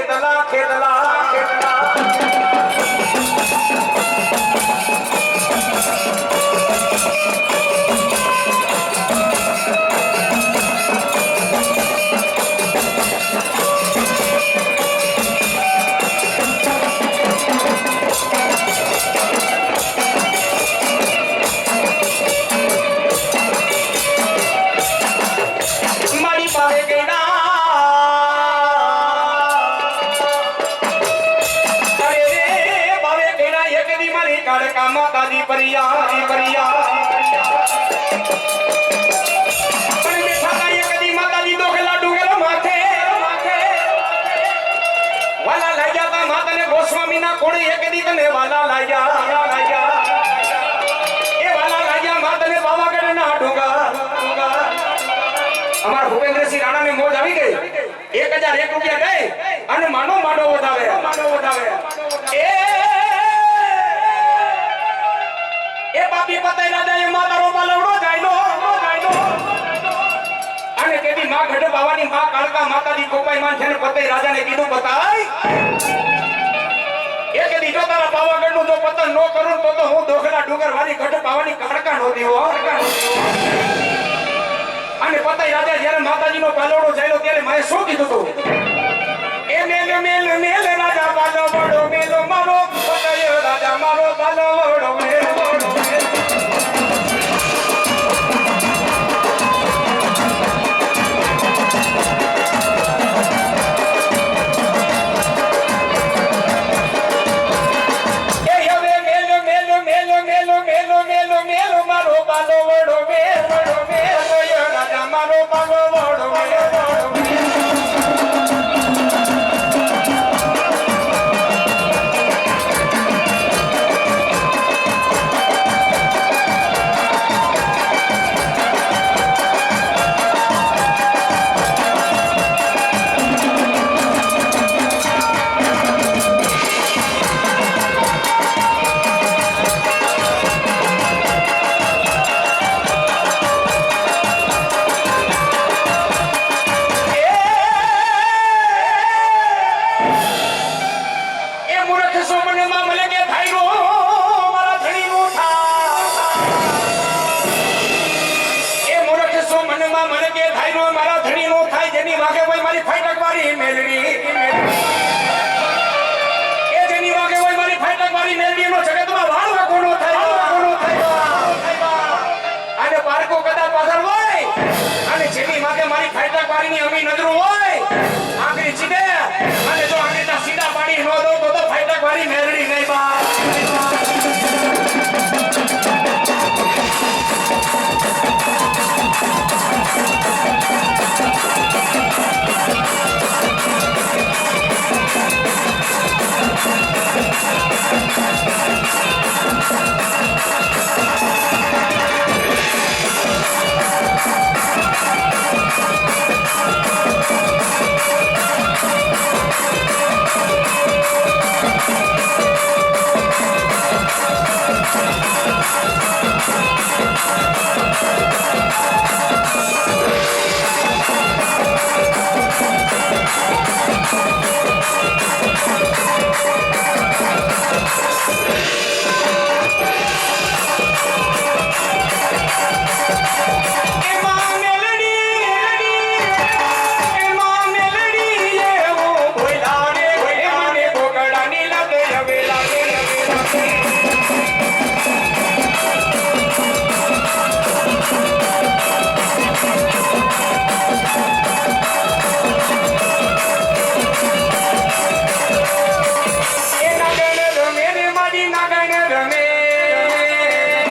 ખેતલા ખેતલા ખેતલા माताजी परिया परिया पण मीठा गाय कदी माताजी दोखेला डुगेलो माथे माथे वाला लाया ता माता ने गोस्वामी ना कोणी एकदी कने वाला लाया लाया ए वाला लाया माता ने पावागढ़ ना डुगा डुगा हमार भूपेंद्र सिंह राणा ने मौज આવી ગઈ 1001 રૂપિયા ગઈ અને માનો માડો વધાવે એ બાપી પતાઈ ના જાય માતારો બાલવડો જાયલો અને કેદી માં ગઢ બાવાની માં કાળકા માતાજી કોપાઈ માં છે ને પતાઈ રાજાને કીધું બતાય એ કેદી જો તારા પાવાગઢ નું જો પતન નો કરું તો હું દોખલા ડુંગર વાળી ગઢ બાવાની કાળકા નો દેવો અને પતાઈ રાજા જ્યારે માતાજી નો બાલવડો જાયલો ત્યારે માએ શું કીધું તું એ મેલ રાજા બાલવડો મેલો મારો પતાઈ રાજા મારો બાલવડો મેલો આખરી ચીડે અને જો આખરી સીધા પાડી નો દો તો ફાઈટક વાળી મેલડી નહીં બા